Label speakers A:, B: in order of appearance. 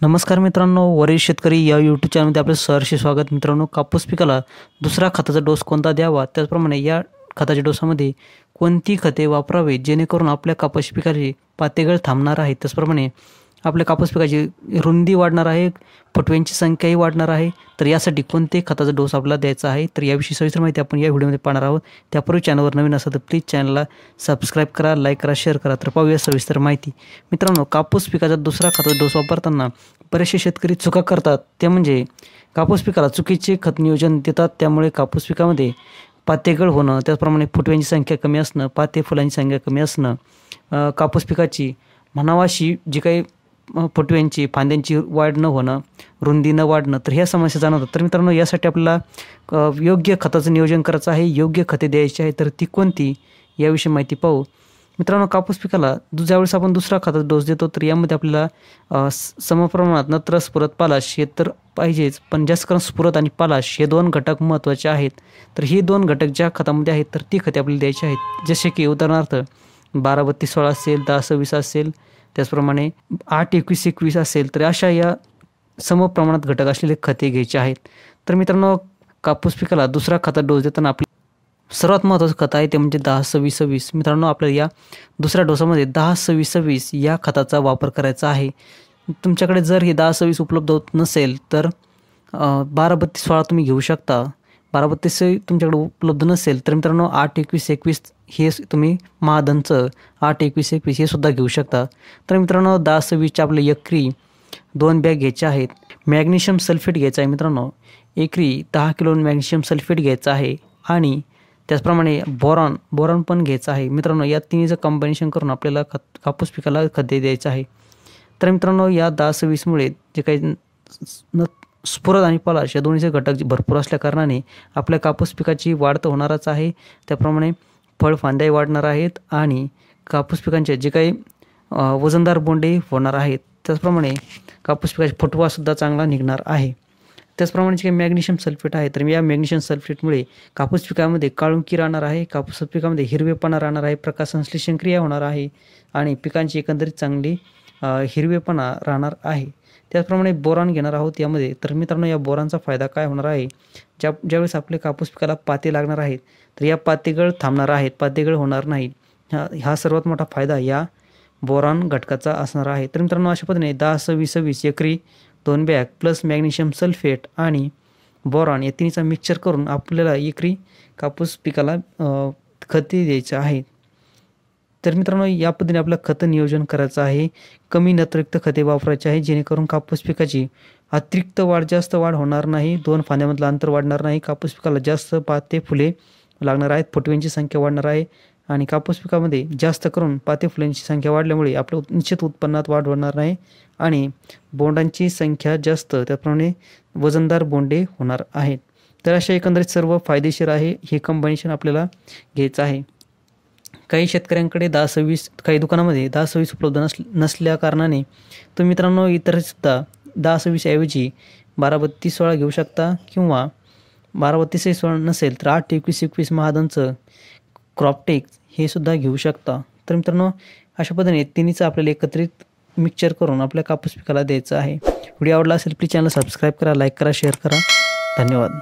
A: नमस्कार मित्रांनो, वरील शेतकरी या यूट्यूब चॅनलमध्ये आपलं सहर्ष स्वागत। मित्रांनो, कापूस पिकाला दुसरा खताचा डोस कोणता द्यावा, त्याचप्रमाणे या खताच्या डोसामध्ये कोणती खते वापरावी जेणेकरून आपल्या कापूस पिकाची पातेगळ थांबणार आहे, त्याचप्रमाणे आपल्या कापूस पिकाची रुंदी वाढणार आहे, फुटव्यांची संख्याही वाढणार आहे। तर यासाठी कोणते खताचा डोस आपल्याला द्यायचा आहे, तर याविषयी सविस्तर माहिती आपण या व्हिडिओमध्ये पाहणार आहोत। त्यापूर्वी चॅनलवर नवीन असाल तर प्लीज चॅनलला सबस्क्राईब करा, लाईक करा, शेअर करा। तर पाहूया सविस्तर माहिती। मित्रांनो, कापूस पिकाचा दुसरा खताचा डोस वापरताना बरेचसे शेतकरी चुका करतात, ते म्हणजे कापूस पिकाला चुकीचे खत नियोजन देतात, त्यामुळे कापूस पिकामध्ये पातेगळ होणं, त्याचप्रमाणे फुटव्यांची संख्या कमी असणं, पाते फुलांची संख्या कमी असणं, कापूस पिकाची म्हणावाशी जी काही फुटव्यांची फांद्यांची वाढ न होणं, रुंदी न वाढणं, तर ह्या समस्या जाणवतात। तर मित्रांनो, यासाठी आपल्याला योग्य खताचं नियोजन करायचं आहे, योग्य खते द्यायची आहे, तर ती कोणती याविषयी माहिती पाहू। मित्रांनो, कापूस पिकाला ज्यावेळेस आपण दुसरा खताचा डोस देतो, तर यामध्ये आपल्याला समप्रमाणात नत्र, स्फुरद, पालाश हे तर पाहिजेच, पण जास्त करून स्फुरद आणि पालाश हे दोन घटक महत्त्वाचे आहेत। तर हे दोन घटक ज्या खतामध्ये आहेत, तर ती खते आपल्याला द्यायची आहेत। जसे की उदाहरणार्थ 12-32-16 असेल, 10-26 असेल, त्याचप्रमाणे 8-21-21 असेल, तर अशा या समप्रमाणात घटक असलेले खते घ्यायचे आहेत। तर मित्रांनो, कापूस पिकाला दुसरा खताचा डोस देताना आपल्या सर्वात महत्त्वाचं खत आहे ते म्हणजे 10-26-26। मित्रांनो, आपल्याला या दुसऱ्या डोसामध्ये 10-26-26 या खताचा वापर करायचा आहे। तुमच्याकडे जर हे 10-26 उपलब्ध होत नसेल तर 12-32-16 तुम्ही घेऊ शकता। 12-32 तुमच्याकडे उपलब्ध नसेल तर मित्रांनो 8-21-21 हे तुम्ही महाधनचं 8-21-21 हे सुद्धा घेऊ शकता। तर मित्रांनो, 10-26च्या आपले एकरी 2 बॅग घ्यायचे आहेत। मॅग्नेशियम सल्फेट घ्यायचं आहे। मित्रांनो, एकरी 10 किलो मॅग्नेशियम सल्फेट घ्यायचं आहे आणि त्याचप्रमाणे बोरॉन पण घ्यायचं आहे। मित्रांनो, या तिन्हीचं कॉम्बिनेशन करून आपल्याला कापूस पिकाला खते द्यायचं आहे। तर मित्रांनो, या 10-26मुळे जे काही स्फुरद आणि पालाश या दोन्हीचे घटक भरपूर असल्या कारणाने आपल्या कापूस पिकाची वाढ तर होणारच आहे, त्याप्रमाणे फळफांद्याही वाढणार आहेत आणि कापूस पिकांचे जे काही वजनदार बोंडे होणार आहेत, त्याचप्रमाणे कापूस पिकाचा फुटवासुद्धा चांगला निघणार आहे। त्याचप्रमाणे जे काही मॅग्नेशियम सल्फेट आहे, तर या मॅग्नेशियम सल्फेटमुळे कापूस पिकामध्ये काळुंकी राहणार आहे, कापूस पिकामध्ये हिरवेपणा राहणार आहे, प्रकाशसंश्लेषण क्रिया होणार आहे आणि पिकांची एकंदरीत चांगली हिरवेपणा राहणार आहे। त्याचप्रमाणे बोरॉन घेणार आहोत यामध्ये। तर मित्रांनो, या बोरॉनचा फायदा काय होणार आहे, ज्यावेळेस आपले कापूस पिकाला पाते लागणार आहेत, तर या पातेगळ थांबणार आहेत, पातेगळ होणार नाहीत। हा सर्वात मोठा फायदा या बोरॉन घटकाचा असणार आहे। तर मित्रांनो, अशा पद्धतीने 10-26-26 एकरी 2 बॅग प्लस मॅग्नेशियम सल्फेट आणि बोरॉन या तिन्हीचा मिक्सचर करून आपल्याला एकरी कापूस पिकाला खते द्यायचं आहे। तर मित्रांनो, या पद्धतीने आपलं खत नियोजन करायचं आहे। कमी नत्रयुक्त खते वापरायचे आहे जेणेकरून कापूस पिकाची अतिरिक्त वाढ जास्त वाढ होणार नाही, 2 फांद्यामधलं अंतर वाढणार नाही, कापूस पिकाला जास्त पाते फुले लागणार आहेत, फुटव्यांची संख्या वाढणार आहे आणि कापूस पिकामध्ये जास्त करून पाते फुलांची संख्या वाढल्यामुळे आपल्या निश्चित उत्पन्नात वाढ होणार नाही आणि बोंडांची संख्या जास्त, त्याप्रमाणे वजनदार बोंडे होणार आहेत। तर अशा एकंदरीत सर्व फायदेशीर आहे, हे कॉम्बिनेशन आपल्याला घ्यायचं आहे। काही शेतकऱ्यांकडे 10-26, काही दुकानामध्ये 10-26 उपलब्ध नसल्या कारणाने तुम्ही मित्रांनो इतरसुद्धा 10-26 ऐवजी 12-32-16 घेऊ शकता किंवा 12-32-16 नसेल तर 8-21-21 महाधनचं क्रॉपटेक हे सुद्धा घेऊ शकता। तर मित्रांनो, अशा पद्धतीने तिन्हीचं आपल्याला एकत्रित मिक्सचर करून आपल्या कापूस पिकाला द्यायचं आहे। व्हिडिओ आवडला असेल प्लीज चॅनल सबस्क्राईब करा, लाईक करा, शेअर करा। धन्यवाद।